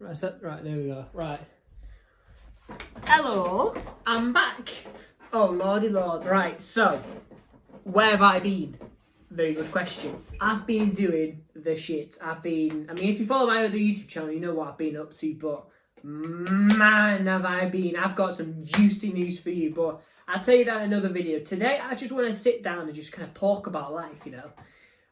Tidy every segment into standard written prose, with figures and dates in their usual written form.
Right, there we go. Right. Hello, I'm back. Oh, lordy lord. Right, so, where have I been? Very good question. I've been doing the shit. If you follow my other YouTube channel, you know what I've been up to, but man, have I been. I've got some juicy news for you, but I'll tell you that in another video. Today, I just want to sit down and just kind of talk about life,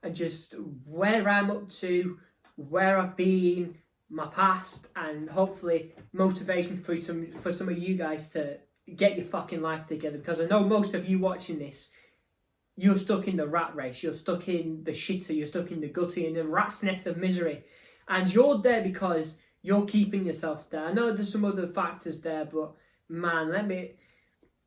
and just where I'm up to, where I've been, my past, and hopefully motivation for some of you guys to get your fucking life together, because I know most of you watching this, you're stuck in the rat race, you're stuck in the shitter, you're stuck in the gutter, in the rat's nest of misery, and you're there because you're keeping yourself there. I know there's some other factors there, but man,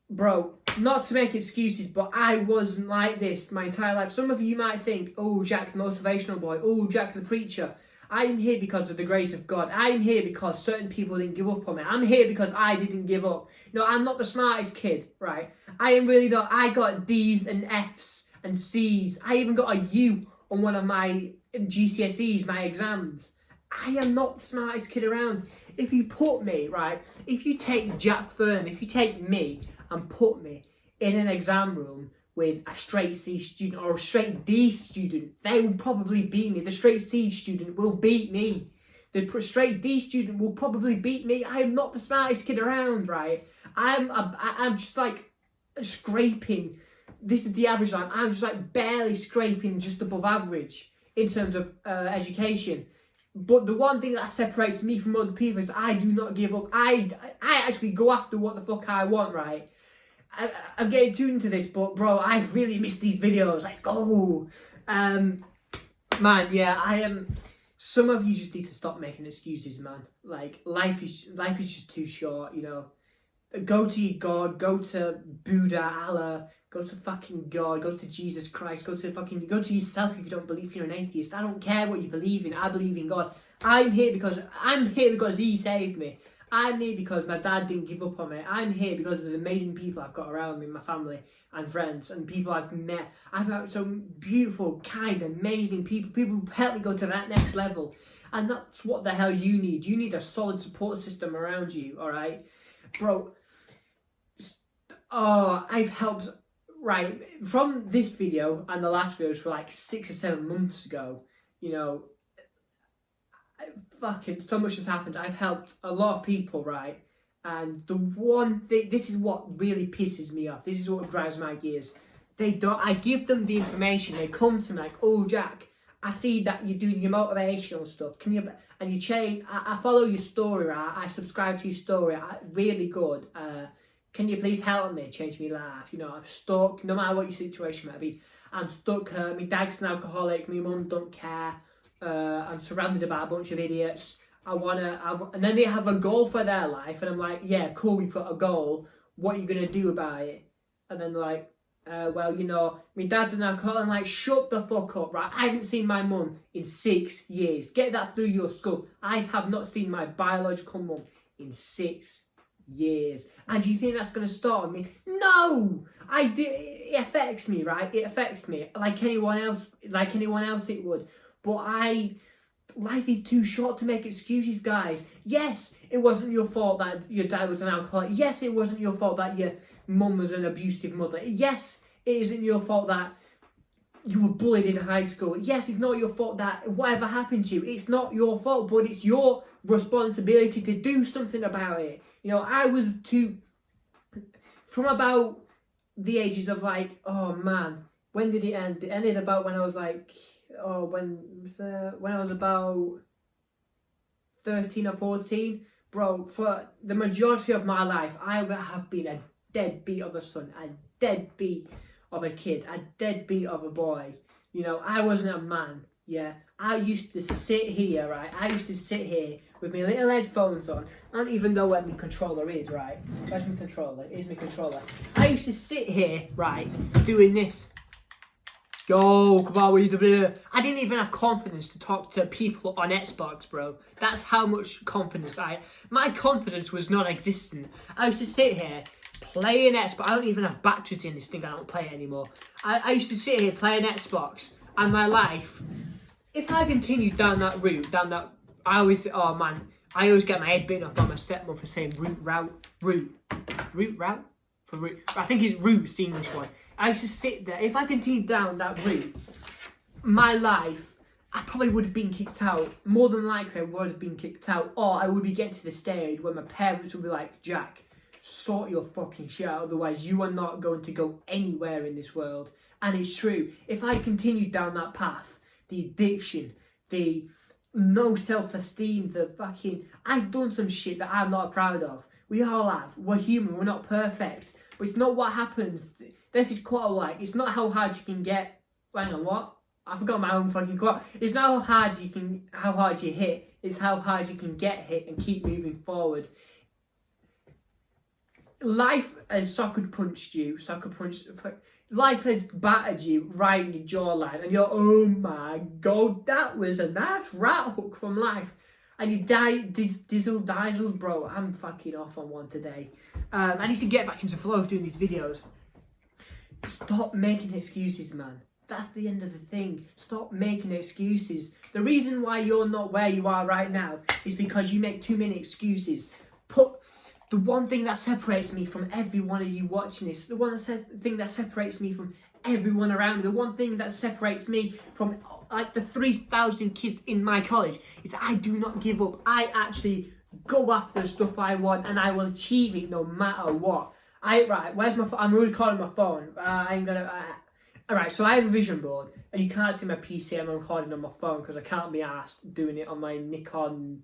bro, not to make excuses, but I wasn't like this my entire life. Some of you might think, oh, Jack the motivational boy, oh, Jack the preacher. I'm here because of the grace of God. I'm here because certain people didn't give up on me. I'm here because I didn't give up. I'm not the smartest kid, right? I am really not. I got D's and F's and C's. I even got a U on one of my GCSEs, my exams. I am not the smartest kid around. If you put me, right, if you take Jack Fern, if you take me and put me in an exam room with a straight C student or a straight D student, they will probably beat me. The straight C student will beat me. The straight D student will probably beat me. I am not the smartest kid around, right? I'm just like scraping. This is the average line. I'm just like barely scraping just above average in terms of education. But the one thing that separates me from other people is I do not give up. I actually go after what the fuck I want, right? I'm getting too into this, but bro, I really miss these videos. Let's go. Man, yeah, I am. Some of you just need to stop making excuses, man. Like, life is just too short, Go to your God, go to Buddha, Allah, go to fucking God, go to Jesus Christ, go to yourself if you don't believe you're an atheist. I don't care what you believe in. I believe in God. I'm here because He saved me. I'm here because my dad didn't give up on me. I'm here because of the amazing people I've got around me, my family and friends and people I've met. I've got some beautiful, kind, amazing people. People who've helped me go to that next level. And that's what the hell you need. You need a solid support system around you, alright? Bro, I've helped, right, from this video and the last videos for like 6 or 7 months ago, fucking so much has happened. I've helped a lot of people, right? And the one thing, this is what really pisses me off. This is what drives my gears. I give them the information. They come to me like, oh, Jack, I see that you're doing your motivational stuff. And you change, I follow your story, right? I subscribe to your story. Really good. Can you please help me change my life? I'm stuck, no matter what your situation might be. I'm stuck, my dad's an alcoholic, my mum don't care. I'm surrounded by a bunch of idiots. And then they have a goal for their life, and I'm like, yeah, cool, we've got a goal. What are you gonna do about it? And then they're like, my dad's an alcoholic. I'm like, shut the fuck up, right? I haven't seen my mum in 6 years. Get that through your skull. I have not seen my biological mum in 6 years. And do you think that's gonna stop me? No! It affects me, right? It affects me like anyone else it would. But life is too short to make excuses, guys. Yes, it wasn't your fault that your dad was an alcoholic. Yes, it wasn't your fault that your mum was an abusive mother. Yes, it isn't your fault that you were bullied in high school. Yes, it's not your fault that whatever happened to you. It's not your fault, but it's your responsibility to do something about it. From about the ages of like, oh man, when did it end? It ended about when I was like, when I was about 13 or 14, bro. For the majority of my life, I have been a deadbeat of a son, a deadbeat of a kid, a deadbeat of a boy. I wasn't a man. Yeah, I used to sit here, right? I used to sit here with my little headphones on. I don't even know where my controller is, right? Where's my controller? Here's my controller. I used to sit here, right, doing this. Go, come on, I didn't even have confidence to talk to people on Xbox, bro. That's how much confidence my confidence was non-existent. I used to sit here playing Xbox. I don't even have batteries in this thing. I don't play it anymore. I used to sit here playing Xbox, and my life, if I continued down that route, I always say, oh man, I always get my head bitten off by my stepmother for saying root. I think it's root's the English one. I used to sit there. If I continued down that route, my life, I probably would have been kicked out. More than likely, I would have been kicked out. Or I would be getting to the stage where my parents would be like, Jack, sort your fucking shit out. Otherwise, you are not going to go anywhere in this world. And it's true. If I continued down that path, the addiction, the no self-esteem, the fucking... I've done some shit that I'm not proud of. We all have. We're human. We're not perfect. But it's not what happens. This is quite like, it's not how hard you can get... Hang on, what? I forgot my own fucking quote. It's not how hard you hit. It's how hard you can get hit and keep moving forward. Life has sucker punched you. Life has battered you right in your jawline. And you're, oh my God, that was a nice rat hook from life. And you dizzle, bro. I'm fucking off on one today. I need to get back into flow of doing these videos. Stop making excuses, man. That's the end of the thing. Stop making excuses. The reason why you're not where you are right now is because you make too many excuses. The one thing that separates me from every one of you watching this, thing that separates me from everyone around me, the one thing that separates me from like the 3,000 kids in my college is that I do not give up. I actually go after the stuff I want and I will achieve it no matter what. Where's my phone? I'm recording my phone. Alright, so I have a vision board, and you can't see my PC, I'm recording on my phone because I can't be arsed doing it on my Nikon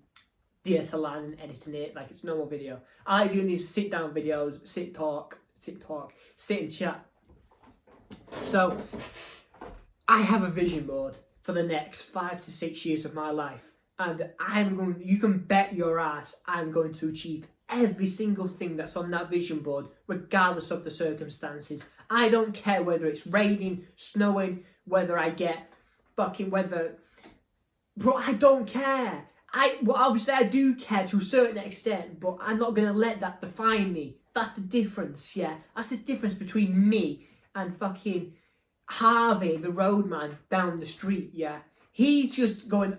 DSLR and editing it like it's normal video. I like doing these sit-down videos, sit and chat. So, I have a vision board for the next 5 to 6 years of my life, and you can bet your ass I'm going to achieve every single thing that's on that vision board, regardless of the circumstances. I don't care whether it's raining, snowing, whether I get fucking weather. Bro, I don't care. Obviously I do care to a certain extent, but I'm not going to let that define me. That's the difference, yeah? That's the difference between me and fucking Harvey, the roadman, down the street, yeah? He's just going...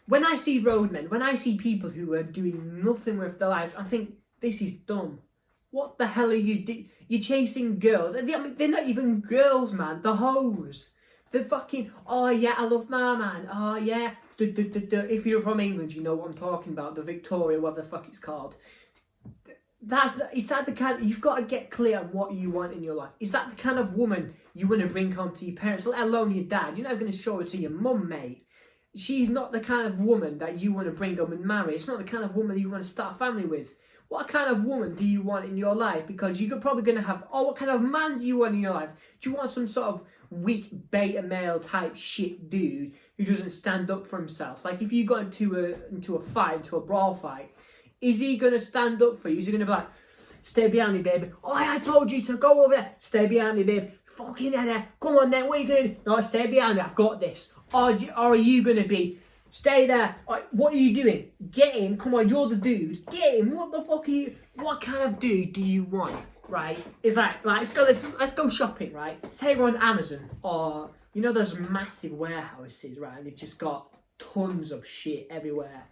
When I see roadmen, when I see people who are doing nothing with their lives, I think, this is dumb. What the hell are you doing? You're chasing girls. They're not even girls, man. They're hoes. They're fucking, oh yeah, I love my man. Oh yeah. If you're from England, you know what I'm talking about. The Victoria, whatever the fuck it's called. Is that the kind... You've got to get clear on what you want in your life. Is that the kind of woman you want to bring home to your parents, let alone your dad? You're not going to show it to your mum, mate. She's not the kind of woman that you want to bring home and marry. It's not the kind of woman you want to start a family with. What kind of woman do you want in your life? Because you're probably going to have... Oh, what kind of man do you want in your life? Do you want some sort of weak beta male type shit dude who doesn't stand up for himself? Like, if you got into a brawl fight, is he going to stand up for you? Is he going to be like, stay behind me, baby. Oh, I told you to go over there. Stay behind me, babe. Fucking hell, come on then, what are you going to do? No, stay behind me, I've got this. Or are you going to be, stay there, what are you doing? Get him, come on, you're the dude. Get him, what the fuck are you, what kind of dude do you want, right? It's like let's go shopping, right? Say we're on Amazon, or, you know those massive warehouses, right? And they've just got tons of shit everywhere,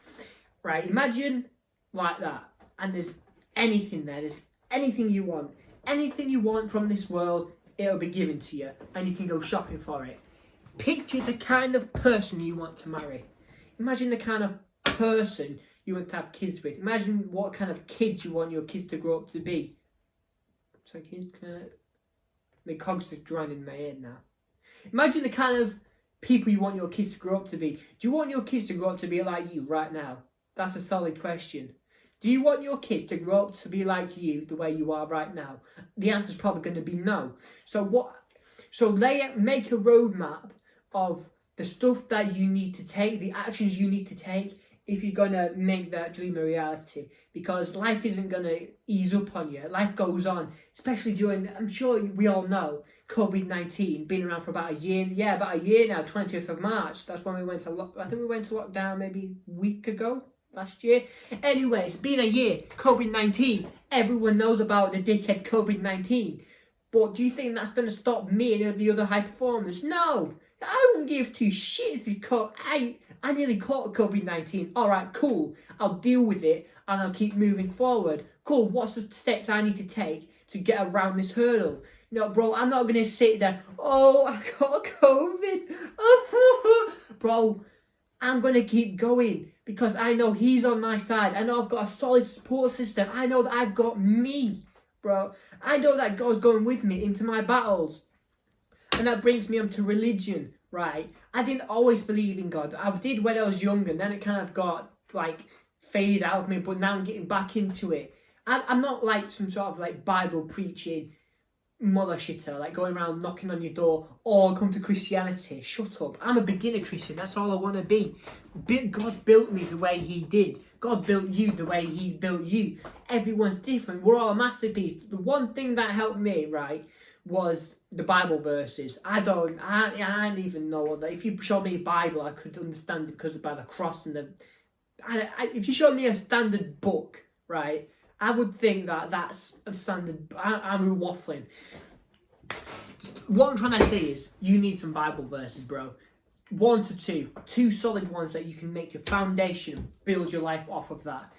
right? Imagine like that, and there's anything there, there's anything you want from this world, it'll be given to you, and you can go shopping for it. Picture the kind of person you want to marry. Imagine the kind of person you want to have kids with. Imagine what kind of kids you want your kids to grow up to be. So kids, the cogs are drawing in my head now. Imagine the kind of people you want your kids to grow up to be. Do you want your kids to grow up to be like you right now? That's a solid question. Do you want your kids to grow up to be like you, the way you are right now? The answer's probably going to be no. So make a roadmap of the stuff that you need to take, the actions you need to take if you're going to make that dream a reality. Because life isn't going to ease up on you. Life goes on, especially during, I'm sure we all know, COVID-19, been around for about a year. Yeah, about a year now, 20th of March. That's when we went to lockdown maybe a week ago. Last year. Anyway, it's been a year. COVID-19. Everyone knows about the dickhead COVID-19. But do you think that's going to stop me and the other high performers? No. I don't give two shits. I nearly caught COVID-19. All right, cool. I'll deal with it and I'll keep moving forward. Cool. What's the steps I need to take to get around this hurdle? No, bro, I'm not going to sit there. Oh, I got COVID. Bro, I'm going to keep going because I know he's on my side. I know I've got a solid support system. I know that I've got me, bro. I know that God's going with me into my battles. And that brings me on to religion, right? I didn't always believe in God. I did when I was younger, and then it kind of got, like, faded out of me, but now I'm getting back into it. I'm not like some sort of, like, Bible preaching mother shitter, like going around knocking on your door, or come to Christianity. Shut up. I'm a beginner Christian. That's all I want to be. God built me the way he did. God built you the way he built you. Everyone's different. We're all a masterpiece. The one thing that helped me, right, was the Bible verses. I don't even know what that. If you showed me a Bible, I could understand it because by the cross and the. If you showed me a standard book, right, I would think that that's a standard. I'm waffling. What I'm trying to say is, you need some Bible verses, bro. 1 to 2 solid ones that you can make your foundation, build your life off of that.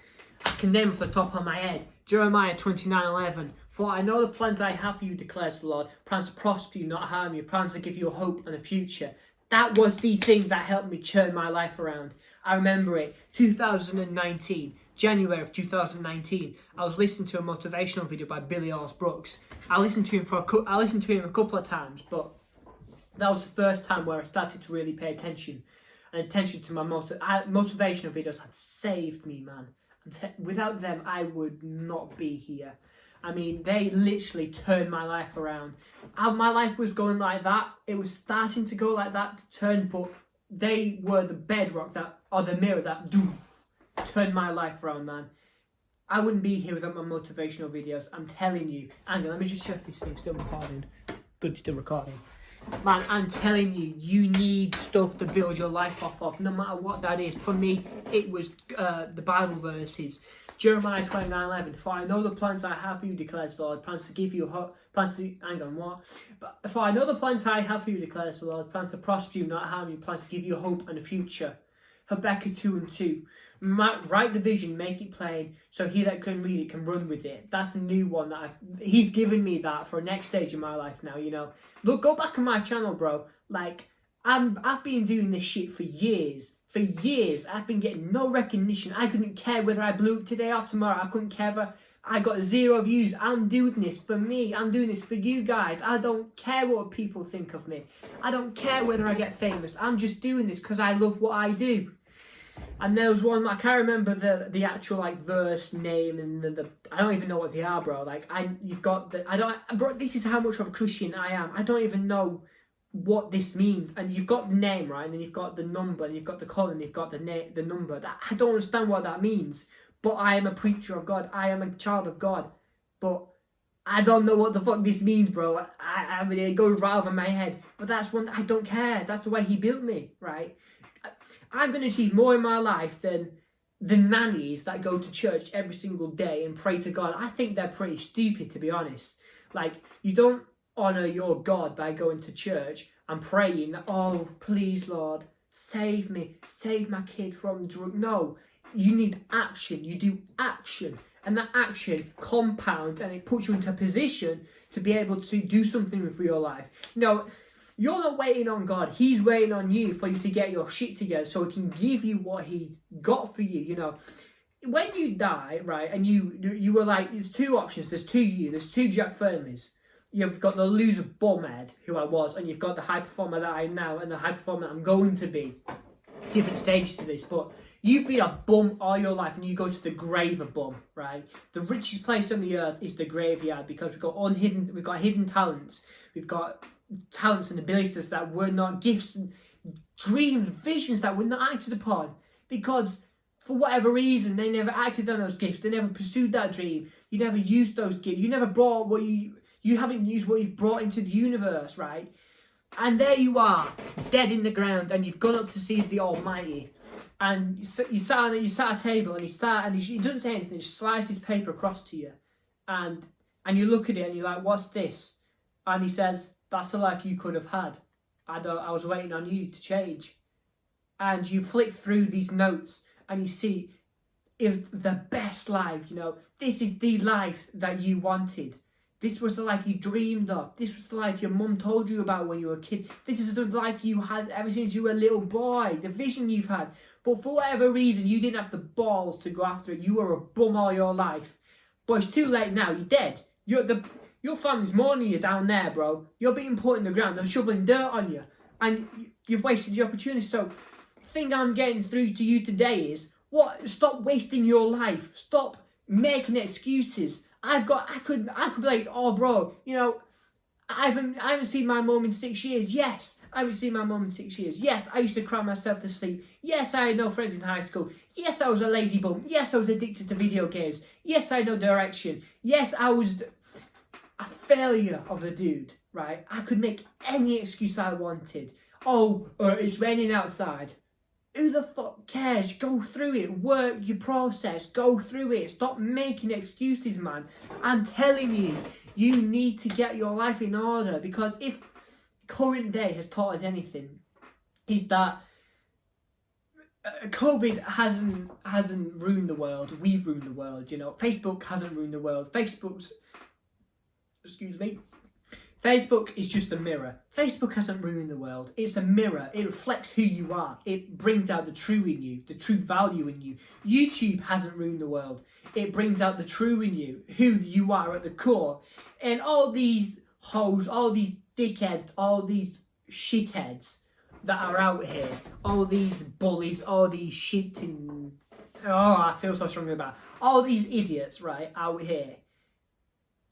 I can name off the top of my head. Jeremiah 29:11. For I know the plans I have for you, declares the Lord. Plans to prosper you, not harm you. Plans to give you a hope and a future. That was the thing that helped me turn my life around. I remember it. 2019. January of 2019. I was listening to a motivational video by Billy Alls Brooks. I listened to him a couple of times, but that was the first time where I started to really pay attention. And attention to my motivational videos have saved me, man. Without them, I would not be here. I mean, they literally turned my life around. My life was going like that. It was starting to go like that to turn, but they were the bedrock or the mirror that turned my life around, man. I wouldn't be here without my motivational videos. I'm telling you. Andy, let me just check this thing. Still recording. Good, still recording. Man, I'm telling you, you need stuff to build your life off of, no matter what that is. For me, it was the Bible verses. Jeremiah 29:11. For I know the plans I have for you, declares the Lord. Plans to give you hope. For I know the plans I have for you, declares the Lord. Plans to prosper you, not harm you. Plans to give you hope and a future. Habakkuk 2:2. Write the vision, make it plain, so he that can read it can run with it. That's a new one that he's given me that for a next stage of my life now, you know. Look, go back on my channel, bro. Like, I've been doing this shit for years. For years, I've been getting no recognition. I couldn't care whether I blew up today or tomorrow. I couldn't care whether I got 0 views. I'm doing this for me. I'm doing this for you guys. I don't care what people think of me. I don't care whether I get famous. I'm just doing this because I love what I do. And there was one, I can't remember the actual like verse name and the I don't even know what they are, bro. Like bro, this is how much of a Christian I am. I don't even know what this means. And you've got the name, right? And then you've got the number, and you've got the column, you've got the number. I don't understand what that means. But I am a preacher of God. I am a child of God. But I don't know what the fuck this means, bro. I mean, it goes right over my head. But that's one, I don't care. That's the way he built me, right? I'm going to achieve more in my life than the nannies that go to church every single day and pray to God. I think they're pretty stupid, to be honest. Like, you don't honour your God by going to church and praying, oh, please, Lord, save me, save my kid from drug. No, you need action. You do action. And that action compounds and it puts you into a position to be able to do something with your life. No, you're not waiting on God. He's waiting on you for you to get your shit together so he can give you what he got for you, you know. When you die, right, and you were like, there's 2 options. There's 2 you. There's 2 Jack Fernleys. You've got the loser bumhead, who I was, and you've got the high performer that I am now and the high performer that I'm going to be. Different stages to this, but you've been a bum all your life and you go to the grave a bum, right? The richest place on the earth is the graveyard because we've got hidden talents. We've got talents and abilities that were not gifts and dreams, visions that were not acted upon because for whatever reason they never acted on those gifts. They never pursued that dream. You never used those gifts. You never brought what you haven't used what you've brought into the universe, right? And there you are, dead in the ground, and you've gone up to see the Almighty. And you sat at a table, and he doesn't say anything. He just slices his paper across to you, and you look at it, and you're like, "What's this?" And he says, "That's the life you could have had. I was waiting on you to change." and you flick through these notes and you see is the best life, you know, this is the life that you wanted. This was the life you dreamed of. This was the life your mum told you about when you were a kid. This is the life you had ever since you were a little boy, the vision you've had. But for whatever reason, you didn't have the balls to go after it. You were a bum all your life. But it's too late now. You're dead. Your family's mourning you down there, bro. You're being put in the ground. They're shoveling dirt on you. And you've wasted your opportunity. So the thing I'm getting through to you today is, stop wasting your life. Stop making excuses. I could be like, oh bro, you know, I haven't seen my mum in 6 years. Yes, I haven't seen my mum in 6 years. Yes, I used to cry myself to sleep. Yes, I had no friends in high school. Yes, I was a lazy bum. Yes, I was addicted to video games. Yes, I had no direction. Yes, I was a failure of a dude, right? I could make any excuse I wanted. Oh, it's raining outside. Who the fuck cares? Go through it. Work your process. Go through it. Stop making excuses, man. I'm telling you, you need to get your life in order, because if current day has taught us anything, is that COVID hasn't ruined the world. We've ruined the world, you know. Facebook hasn't ruined the world. Facebook is just a mirror. Facebook hasn't ruined the world. It's a mirror. It reflects who you are. It brings out the true in you, the true value in you. YouTube hasn't ruined the world. It brings out the true in you, who you are at the core. And all these hoes, all these dickheads, all these shitheads that are out here, all these bullies, all these shitting... Oh, I feel so strongly about it. All these idiots, right, out here.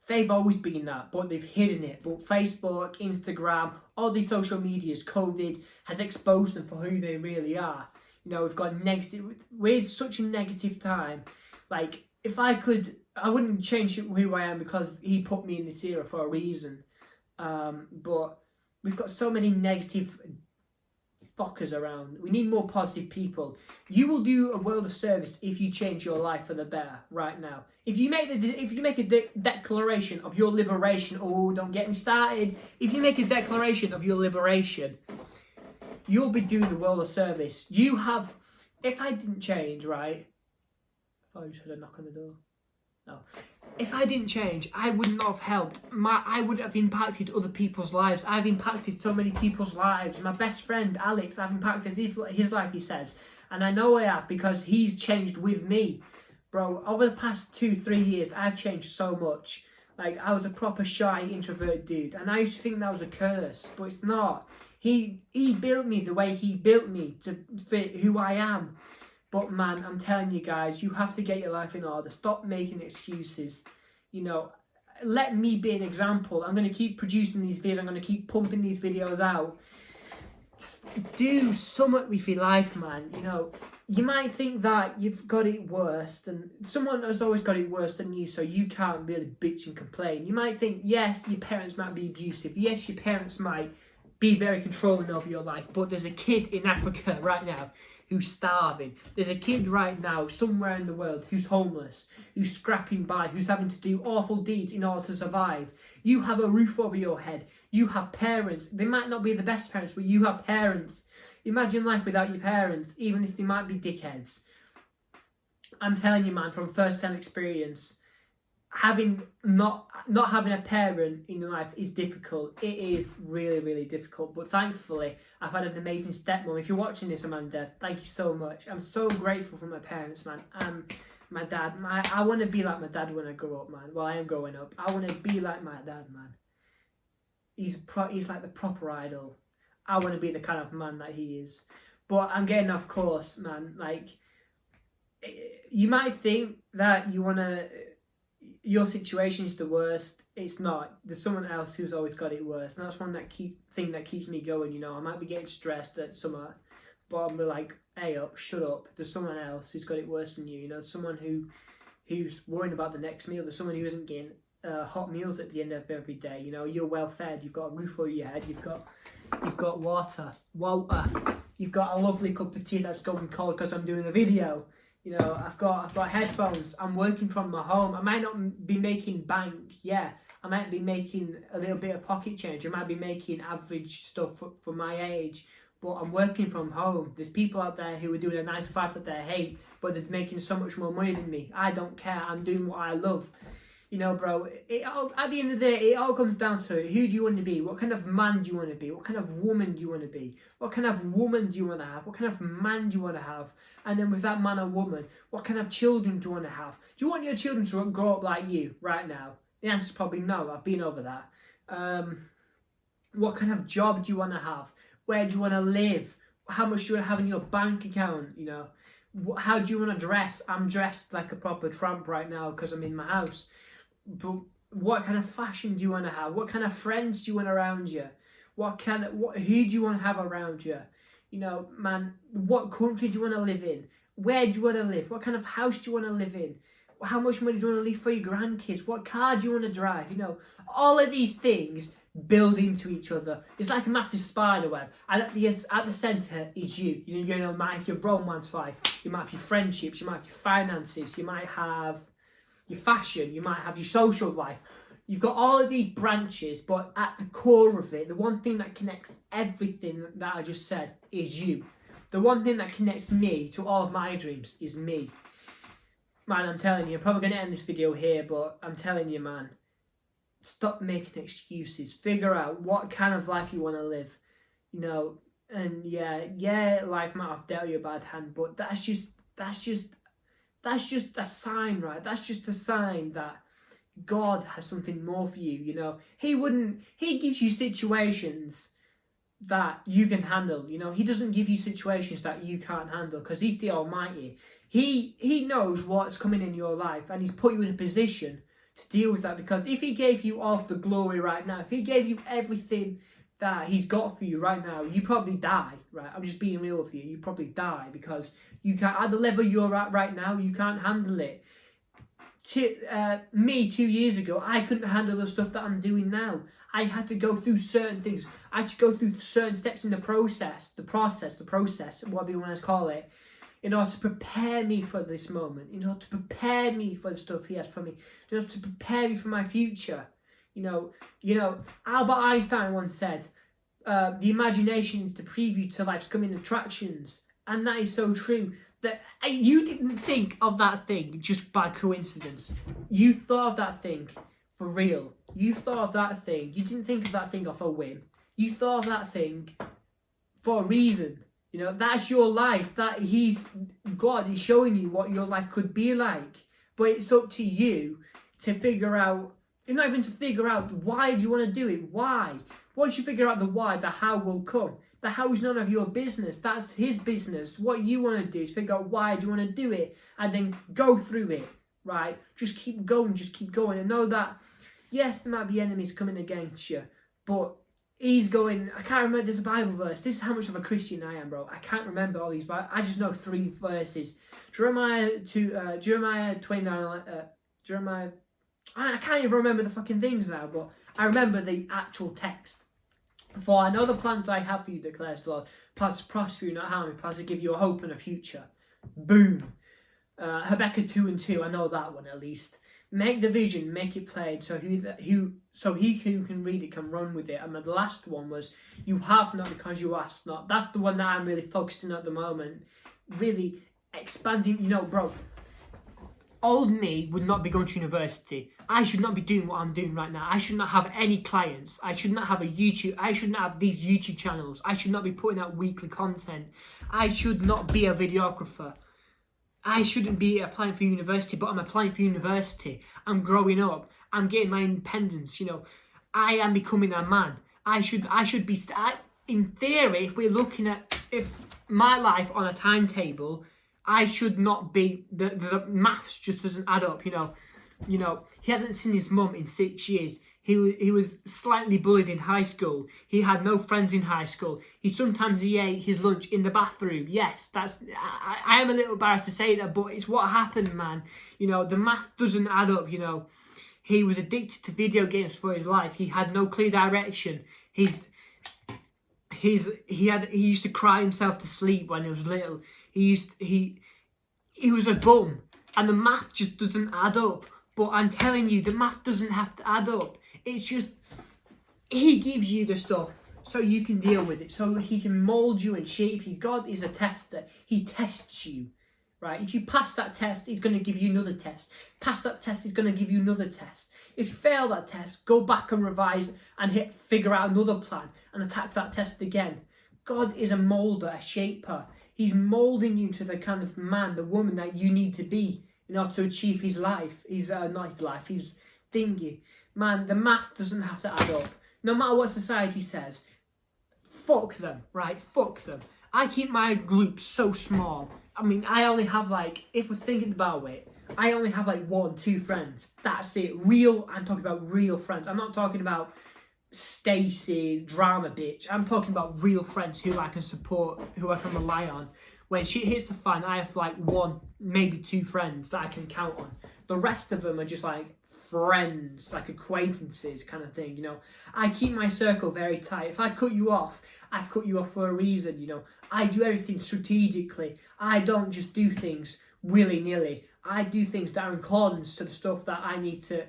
They've always been that, but they've hidden it. But Facebook, Instagram, all these social medias, COVID has exposed them for who they really are. You know, we're such a negative time. Like, if I could, I wouldn't change who I am, because he put me in this era for a reason. But we've got so many negative fuckers around. We need more positive people. You will do a world of service if you change your life for the better right now. If you make a declaration of your liberation, oh, don't get me started. If you make a declaration of your liberation, you'll be doing the world of service. If I didn't change, right? I thought I just heard a knock on the door. No. If I didn't change, I would not have helped. I would have impacted other people's lives. I've impacted so many people's lives. My best friend, Alex, I've impacted his life, he says. And I know I have, because he's changed with me. Bro, over the past 2-3 years, I've changed so much. Like, I was a proper shy, introvert dude. And I used to think that was a curse, but it's not. He built me the way he built me to fit who I am. But man, I'm telling you guys, you have to get your life in order. Stop making excuses. You know, let me be an example. I'm going to keep producing these videos. I'm going to keep pumping these videos out. Do something with your life, man. You know, you might think that you've got it worse, and someone has always got it worse than you, so you can't really bitch and complain. You might think, yes, your parents might be abusive. Yes, your parents might be very controlling of your life. But there's a kid in Africa right now who's starving. There's a kid right now somewhere in the world who's homeless, who's scrapping by, who's having to do awful deeds in order to survive. You have a roof over your head. You have parents. They might not be the best parents, but you have parents. Imagine life without your parents, even if they might be dickheads. I'm telling you, man, from first-hand experience, not having a parent in your life is difficult. It is really, really difficult. But thankfully, I've had an amazing stepmom. If you're watching this, Amanda, thank you so much. I'm so grateful for my parents, man. My dad. I want to be like my dad when I grow up, man. Well, I am growing up. I want to be like my dad, man. He's like the proper idol. I want to be the kind of man that he is. But I'm getting off course, man. Like, you might think that your situation is the worst. It's not. There's someone else who's always got it worse, and that's one thing that keeps me going. You know, I might be getting stressed at summer, but I'm like, hey up, shut up. There's someone else who's got it worse than you. You know, someone who's worrying about the next meal. There's someone who isn't getting hot meals at the end of every day. You know, you're well fed. You've got a roof over your head. You've got water. You've got a lovely cup of tea that's going cold because I'm doing a video. You know, I've got headphones. I'm working from my home. I might not be making bank. Yeah, I might be making a little bit of pocket change. I might be making average stuff for my age. but I'm working from home. There's people out there who are doing a 9 to 5 that they hate, but they're making so much more money than me. I don't care. I'm doing what I love. You know, bro, at the end of the day, it all comes down to who do you want to be? What kind of man do you want to be? What kind of woman do you want to be? What kind of woman do you want to have? What kind of man do you want to have? And then with that man or woman, what kind of children do you want to have? Do you want your children to grow up like you right now? The answer's probably no. I've been over that. What kind of job do you want to have? Where do you want to live? How much do you want to have in your bank account? You know, how do you want to dress? I'm dressed like a proper tramp right now because I'm in my house. But what kind of fashion do you want to have? What kind of friends do you want around you? Who do you want to have around you? You know, man, what country do you want to live in? Where do you want to live? What kind of house do you want to live in? How much money do you want to leave for your grandkids? What car do you want to drive? You know, all of these things build into each other. It's like a massive spider web, and at the centre is you. You know, you might have your romance life, you might have your friendships, you might have your finances, you might have your fashion, you might have your social life. You've got all of these branches, but at the core of it, the one thing that connects everything that I just said is you. The one thing that connects me to all of my dreams is me. Man, I'm telling you, I'm probably going to end this video here, but I'm telling you, man, stop making excuses. Figure out what kind of life you want to live. You know, and yeah, life might have dealt you a bad hand, but that's just a sign, right? That's just a sign that God has something more for you, you know. He gives you situations that you can handle, you know. He doesn't give you situations that you can't handle because he's the Almighty. He knows what's coming in your life and he's put you in a position to deal with that, because if he gave you all the glory right now, if he gave you everything that he's got for you right now, you probably die, right? I'm just being real with you. You probably die because you can't, at the level you're at right now, you can't handle it. Me 2 years ago, I couldn't handle the stuff that I'm doing now. I had to go through certain things. I had to go through certain steps in the process, whatever you want to call it, in order to prepare me for this moment, in order to prepare me for the stuff he has for me, in order to prepare me for my future. You know, Albert Einstein once said, the imagination is the preview to life's coming attractions. And that is so true. That you didn't think of that thing just by coincidence. You thought of that thing for real. You thought of that thing. You didn't think of that thing off a whim. You thought of that thing for a reason. You know, that's your life. That God is showing you what your life could be like. But it's up to you to figure out, not even to figure out why do you want to do it. Why? Once you figure out the why, the how will come. The how is none of your business. That's his business. What you want to do is figure out why do you want to do it and then go through it, right? Just keep going, and know that, yes, there might be enemies coming against you, but he's going, I can't remember, there's a Bible verse. This is how much of a Christian I am, bro. I can't remember all these, but I just know 3 verses. Jeremiah 29, Jeremiah, I can't even remember the fucking things now, but I remember the actual text. For I know the plans I have for you, declares the Lord. Plans to prosper you, not harm you. Plans to give you a hope and a future. Boom. Habakkuk 2:2. I know that one at least. Make the vision, make it plain, so he who can read it can run with it. And the last one was, you have not because you ask not. That's the one that I'm really focusing on at the moment. Really expanding, you know, bro. Old me would not be going to university. I should not be doing what I'm doing right now. I should not have any clients. I should not have I should not have these YouTube channels. I should not be putting out weekly content. I should not be a videographer. I shouldn't be applying for university, but I'm applying for university. I'm growing up. I'm getting my independence, you know. I am becoming a man. I should be, in theory, if we're looking at, if my life on a timetable, I should not be, the maths just doesn't add up, you know. He hasn't seen his mum in 6 years. He was slightly bullied in high school. He had no friends in high school. Sometimes he ate his lunch in the bathroom. Yes, I am a little embarrassed to say that, but it's what happened, man. You know, the math doesn't add up, you know. He was addicted to video games for his life. He had no clear direction. He used to cry himself to sleep when he was little. He was a bum, and the math just doesn't add up. But I'm telling you, the math doesn't have to add up. It's just, he gives you the stuff. so you can deal with it, so he can mold you and shape you. God is a tester. He tests you, right? If you pass that test, he's going to give you another test. Pass that test, he's going to give you another test. If you fail that test, go back and revise and figure out another plan and attack that test again. God is a molder, a shaper. He's molding you to the kind of man, the woman that you need to be in order to achieve his life. Not his life, his thingy. Man, the math doesn't have to add up. No matter what society says, fuck them, right? Fuck them. I keep my group so small. I mean, I only have if we're thinking about it, I only have 1, 2 friends. That's it. I'm talking about real friends. I'm not talking about Stacy, drama bitch. I'm talking about real friends who I can support, who I can rely on. When shit hits the fan, I have 1, maybe 2 friends that I can count on. The rest of them are just friends, acquaintances kind of thing, I keep my circle very tight. If I cut you off, I cut you off for a reason, I do everything strategically. I don't just do things willy-nilly. I do things that are in accordance to the stuff that I need to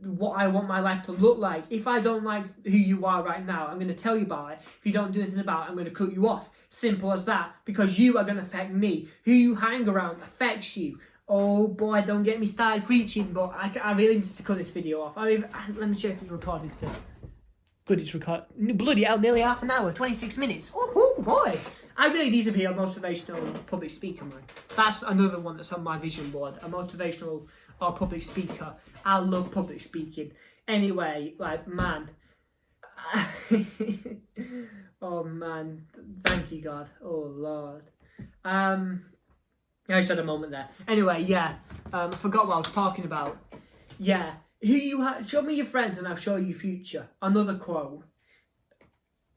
what I want my life to look like. If I don't like who you are right now, I'm going to tell you about it. If you don't do anything about it, I'm going to cut you off. Simple as that. Because you are going to affect me. Who you hang around affects you. Oh boy, don't get me started preaching, but I really need to cut this video off. Let me check if it's recorded still. Good, it's recorded. Bloody hell, nearly half an hour, 26 minutes. Oh boy. I really need to be a motivational public speaker, man. That's another one that's on my vision board. A motivational or public speaker. I love public speaking. Anyway, man. Oh man, thank you God. Oh Lord. I just had a moment there. Anyway, yeah. I forgot what I was talking about. Yeah. Show me your friends and I'll show you future. Another quote.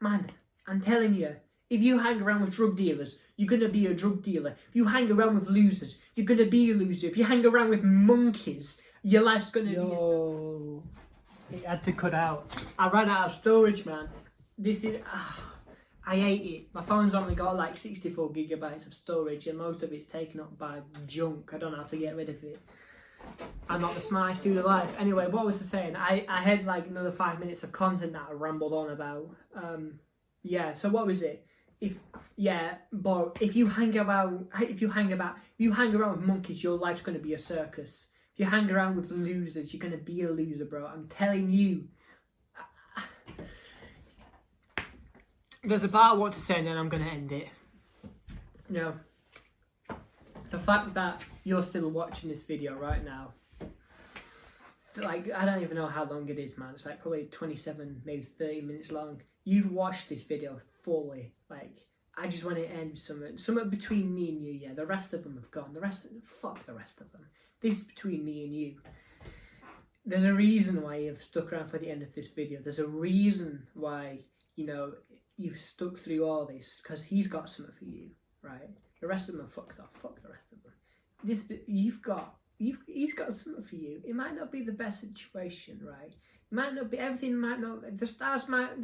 Man, I'm telling you, if you hang around with drug dealers, you're going to be a drug dealer. If you hang around with losers, you're going to be a loser. If you hang around with monkeys, your life's going to be It had to cut out. I ran out of storage, man. I hate it. My phone's only got 64 gigabytes of storage and most of it's taken up by junk. I don't know how to get rid of it. I'm not the smartest dude alive. Anyway, what was I saying? I had another 5 minutes of content that I rambled on about. Yeah, so what was it? If you hang around with monkeys, your life's gonna be a circus. If you hang around with losers, you're gonna be a loser, bro. I'm telling you. There's a part I want to say and then I'm going to end it. The fact that you're still watching this video right now, I don't even know how long it is, man. It's probably 27, maybe 30 minutes long. You've watched this video fully. I just want to end something between me and you, yeah. The rest of them have gone. Fuck the rest of them. This is between me and you. There's a reason why you've stuck around for the end of this video. There's a reason why, you've stuck through all this, because he's got something for you, right? The rest of them are fucked off. Fuck the rest of them. He's got something for you. It might not be the best situation, right? It might not be, everything might not, the stars might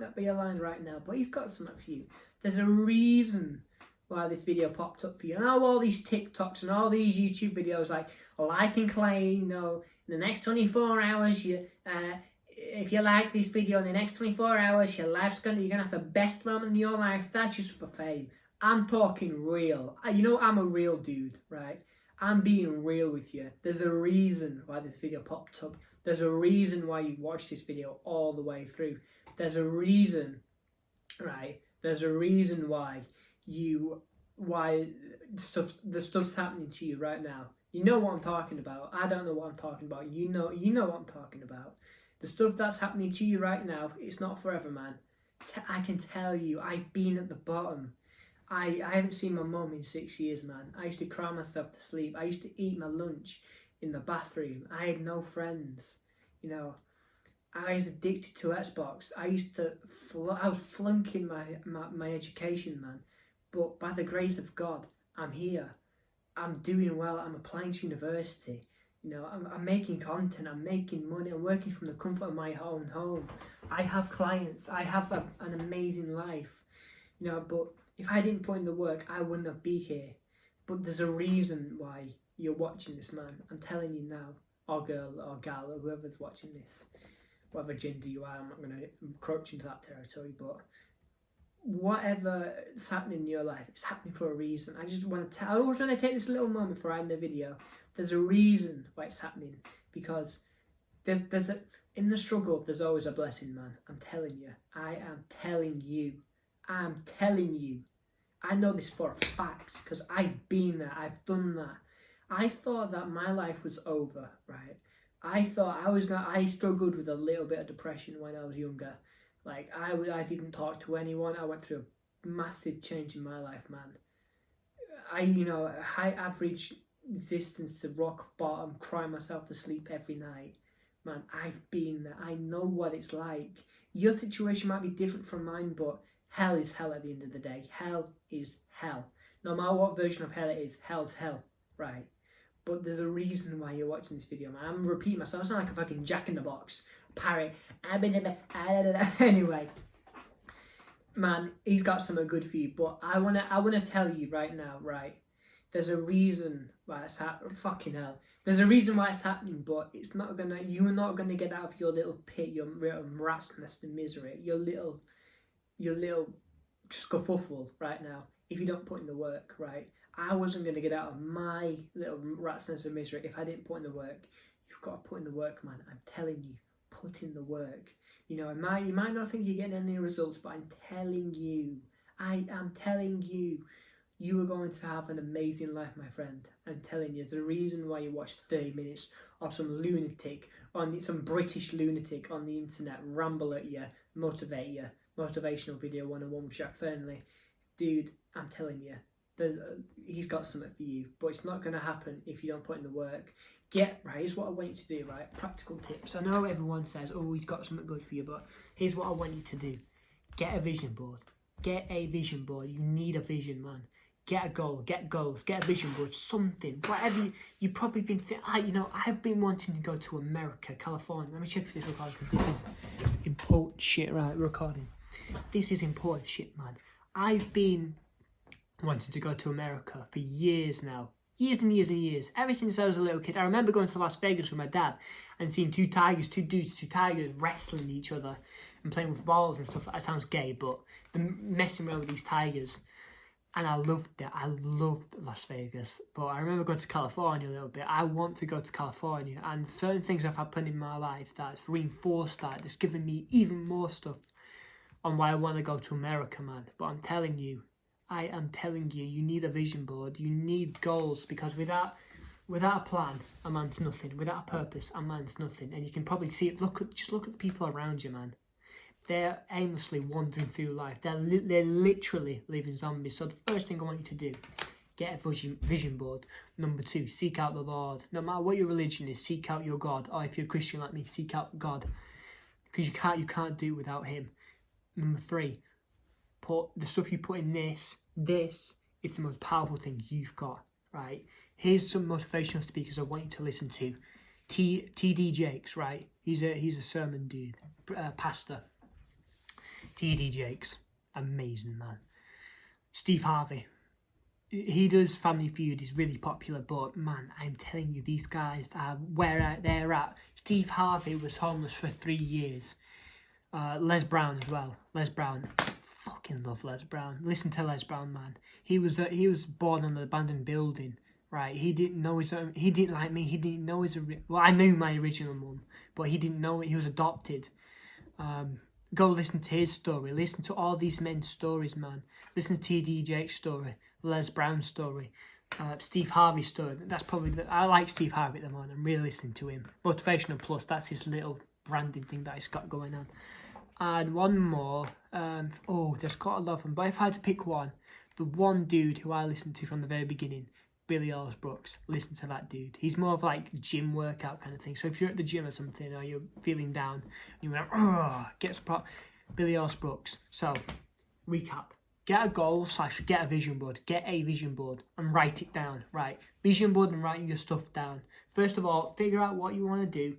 not be aligned right now, but he's got something for you. There's a reason why this video popped up for you. And all these TikToks and all these YouTube videos like and claim, in the next 24 hours, if you like this video in the next 24 hours, you're gonna have the best moment in your life. That's just for fame. I'm talking real. I'm a real dude, right? I'm being real with you. There's a reason why this video popped up. There's a reason why you watched this video all the way through. There's a reason, right? There's a reason why the stuff's happening to you right now. You know what I'm talking about. I don't know what I'm talking about. You know what I'm talking about. The stuff that's happening to you right now, it's not forever, man. I can tell you, I've been at the bottom. I haven't seen my mum in 6 years, man. I used to cry myself to sleep. I used to eat my lunch in the bathroom. I had no friends. I was addicted to Xbox. I was flunking my education, man. But by the grace of God, I'm here. I'm doing well. I'm applying to university. I'm making content, I'm making money, I'm working from the comfort of my own home. I have clients, I have an amazing life. But if I didn't put in the work, I wouldn't have been here. But there's a reason why you're watching this, man. I'm telling you now, or girl, or gal, or whoever's watching this. whatever gender you are. I'm not going to encroach into that territory, but whatever is happening in your life, it's happening for a reason. I just want to I always want to take this little moment before I end the video. There's a reason why it's happening, because there's a, in the struggle there's always a blessing, man. I'm telling you. I am telling you. I'm telling you. I know this for a fact because I've been there. I've done that. I thought that my life was over, right? I thought I struggled with a little bit of depression when I was younger. Like, I didn't talk to anyone. I went through a massive change in my life, man. High average existence to rock bottom, crying myself to sleep every night. Man, I've been there. I know what it's like. Your situation might be different from mine, but hell is hell at the end of the day. Hell is hell. No matter what version of hell it is, hell's hell, right? But there's a reason why you're watching this video, man. I'm repeating myself. I sound like a fucking jack-in-the-box parrot. Anyway, man, he's got something good for you. But I wanna tell you right now, right? There's a reason why it's happening. Fucking hell. There's a reason why it's happening, but you're not gonna get out of your little pit, your rat's nest of misery, your little scuffle right now, if you don't put in the work, right? I wasn't going to get out of my little rat's nest of misery if I didn't put in the work. You've got to put in the work, man. I'm telling you, put in the work. You might not think you're getting any results, but I'm telling you, I am telling you, you are going to have an amazing life, my friend. I'm telling you, there's a reason why you watch 30 minutes of some lunatic, some British lunatic on the internet ramble at you, motivate you, motivational video 101 with Jack Fernley. Dude, I'm telling you, he's got something for you, but it's not going to happen if you don't put in the work. Here's what I want you to do, right? Practical tips. I know everyone says, oh, he's got something good for you, but here's what I want you to do. Get a vision board. Get a vision board. You need a vision, man. Get a goal, get goals, get a vision board, something. Whatever you've probably been I've been wanting to go to America, California. Let me check if this is recording, because this is important shit, right? Recording. This is important shit, man. I've been wanted to go to America for years now. Years and years and years. Ever since I was a little kid. I remember going to Las Vegas with my dad and seeing two tigers wrestling each other and playing with balls and stuff. That sounds gay, but messing around with these tigers. And I loved it. I loved Las Vegas. But I remember going to California a little bit. I want to go to California. And certain things have happened in my life that's reinforced that. It's given me even more stuff on why I want to go to America, man. But I am telling you, you need a vision board. You need goals, because without a plan, a man's nothing. Without a purpose, a man's nothing. And you can probably see it. Just look at the people around you, man. They're aimlessly wandering through life. They're literally living zombies. So the first thing I want you to do, get a vision board. Number 2, seek out the Lord. No matter what your religion is, seek out your God. Or if you're a Christian like me, seek out God, because you can't do it without Him. Number 3, put the stuff you put in this is the most powerful thing you've got, right? Here's some motivational speakers I want you to listen to. T.D. Jakes, right? He's a sermon dude, pastor. T.D. Jakes, amazing man. Steve Harvey, he does Family Feud, he's really popular, but man, I'm telling you, these guys are where they're at. Steve Harvey was homeless for 3 years. Les Brown as well. Les Brown, fucking love Les Brown. Listen to Les Brown, man. He was born on an abandoned building, right? He didn't know his own. He didn't like me. He didn't know his. Well, I knew my original mum, but he didn't know it. He was adopted. Go listen to his story. Listen to all these men's stories, man. Listen to T.D. Jake's story, Les Brown's story, Steve Harvey's story. That's probably I like Steve Harvey at the moment. I'm really listening to him. Motivational Plus. That's his little branding thing that he's got going on. And one more. There's quite a lot of them. But if I had to pick one, the one dude who I listened to from the very beginning, Billy Brooks. Listen to that dude. He's more of like gym workout kind of thing. So if you're at the gym or something, or you're feeling down, you want to get support, Billy Brooks. So recap: get a goal / get a vision board. Get a vision board and write it down. Right, vision board and writing your stuff down. First of all, figure out what you want to do.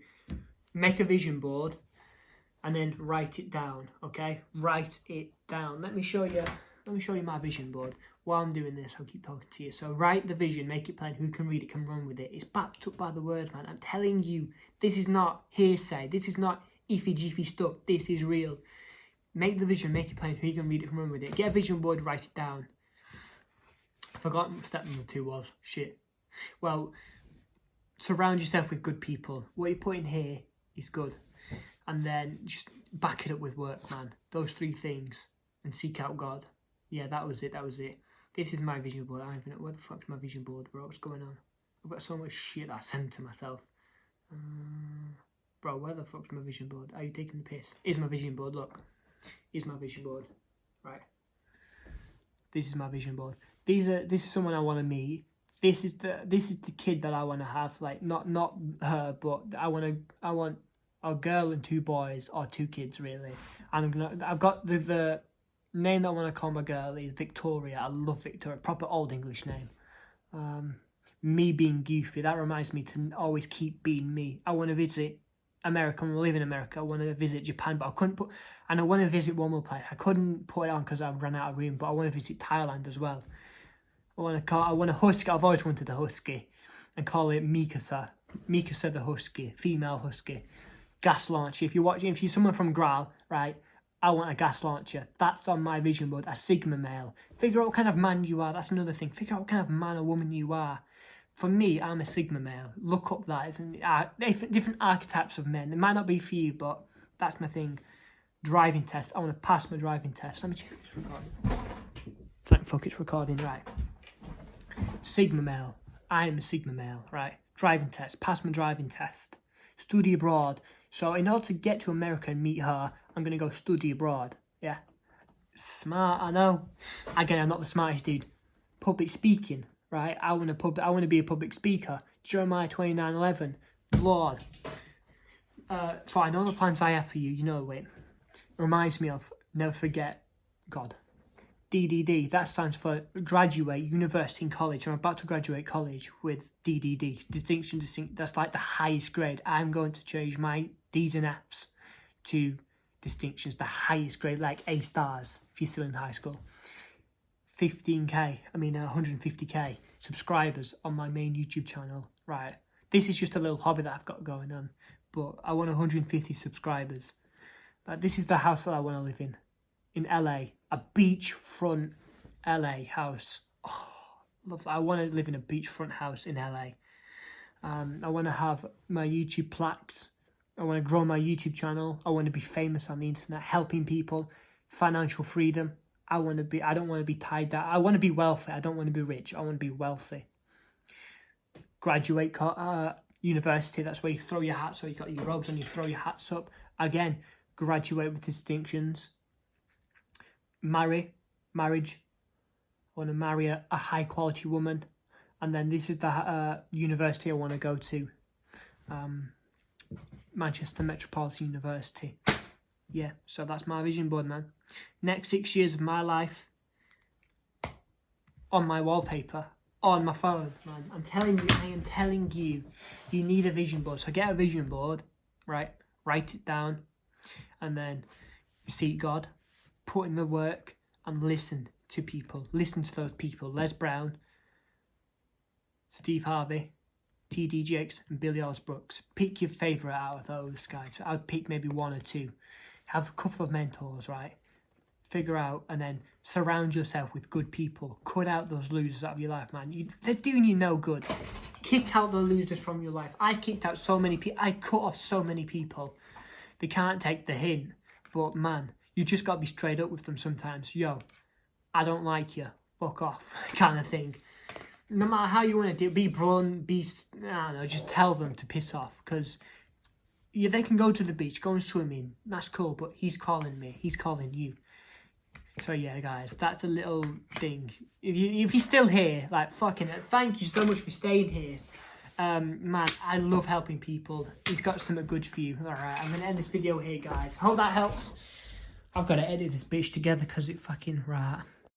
Make a vision board, and then write it down. Okay, write it down. Let me show you my vision board. While I'm doing this, I'll keep talking to you. So write the vision, make it plain. Who can read it can run with it. It's backed up by the words, man. I'm telling you, this is not hearsay. This is not iffy jiffy stuff. This is real. Make the vision, make it plain, who you can read it and run with it. Get a vision board, write it down. I forgot what step number 2 was. Shit. Well, surround yourself with good people. What you put in here is good. And then just back it up with work, man. Those 3 things. And seek out God. Yeah, that was it. This is my vision board. I don't even know. Where the fuck's my vision board, bro? What's going on? I've got so much shit I send to myself. Bro, where the fuck's my vision board? Are you taking the piss? Here's my vision board, look. Here's my vision board. Right. This is my vision board. This is someone I want to meet. This is the kid that I want to have. Like, not her, but I want a girl and 2 boys, or 2 kids really. And I've got the name that I want to call my girl is Victoria. I love Victoria, proper old English name. Me being goofy, that reminds me to always keep being me. I want to visit America. I want to live in America. I want to visit Japan, but I couldn't put. And I want to visit one more place. I couldn't put it on because I ran out of room. But I want to visit Thailand as well. I want a husky. I've always wanted a husky, and call it Mikasa. Mikasa the husky, female husky. Gas launcher. If you're someone from Graal, right? I want a gas launcher. That's on my vision board. A Sigma male. Figure out what kind of man you are. That's another thing. Figure out what kind of man or woman you are. For me, I'm a Sigma male. Look up that. It's different archetypes of men. It might not be for you, but that's my thing. Driving test. I want to pass my driving test. Let me check if it's recording. Thank fuck it's recording, right. Sigma male. I am a Sigma male, right. Driving test. Pass my driving test. Study abroad. So in order to get to America and meet her, I'm going to go study abroad. Yeah. Smart, I know. Again, I'm not the smartest dude. Public speaking, right? I want to be a public speaker. Jeremiah 29:11. Lord. Fine, all the plans I have for you, you know it. Reminds me of never forget God. DDD, that stands for graduate, university and college. I'm about to graduate college with DDD, distinction, that's like the highest grade. I'm going to change my D's and F's to distinctions, the highest grade, like A stars, if you're still in high school. 150k subscribers on my main YouTube channel, right? This is just a little hobby that I've got going on, but I want 150 subscribers. This is the house that I want to live in LA, a beachfront LA house. Oh, love that. I want to live in a beachfront house in LA. I want to have my YouTube plaques. I want to grow my YouTube channel. I want to be famous on the internet, helping people, financial freedom. I don't want to be tied down. I want to be wealthy. I don't want to be rich. I want to be wealthy. Graduate university, that's where you throw your hats, so you got your robes and you throw your hats up. Again, graduate with distinctions. Marriage. I want to marry a high quality woman. And then this is the university I want to go to. Manchester Metropolitan University. Yeah, so that's my vision board, man. Next 6 years of my life on my wallpaper, on my phone, man. I am telling you, you need a vision board. So get a vision board, right? Write it down, and then seek God, put in the work, and listen to people. Listen to those people. Les Brown, Steve Harvey, T.D. Jakes, and Billy Osbrooks. Pick your favourite out of those guys. I'd pick maybe 1 or 2. Have a couple of mentors, right? Figure out, and then surround yourself with good people. Cut out those losers out of your life, man. They're doing you no good. Kick out the losers from your life. I've kicked out so many people. I cut off so many people. They can't take the hint. But, man, you just got to be straight up with them sometimes. Yo, I don't like you. Fuck off, kind of thing. No matter how you want to do it, be blunt, I don't know, just tell them to piss off. Because they can go to the beach, go and swim in. That's cool, but he's calling me. He's calling you. So yeah, guys, that's a little thing. If you're still here, like, fucking thank you so much for staying here. Man, I love helping people. He's got something good for you. Alright, I'm going to end this video here, guys. Hope that helped. I've got to edit this bitch together because it fucking, right.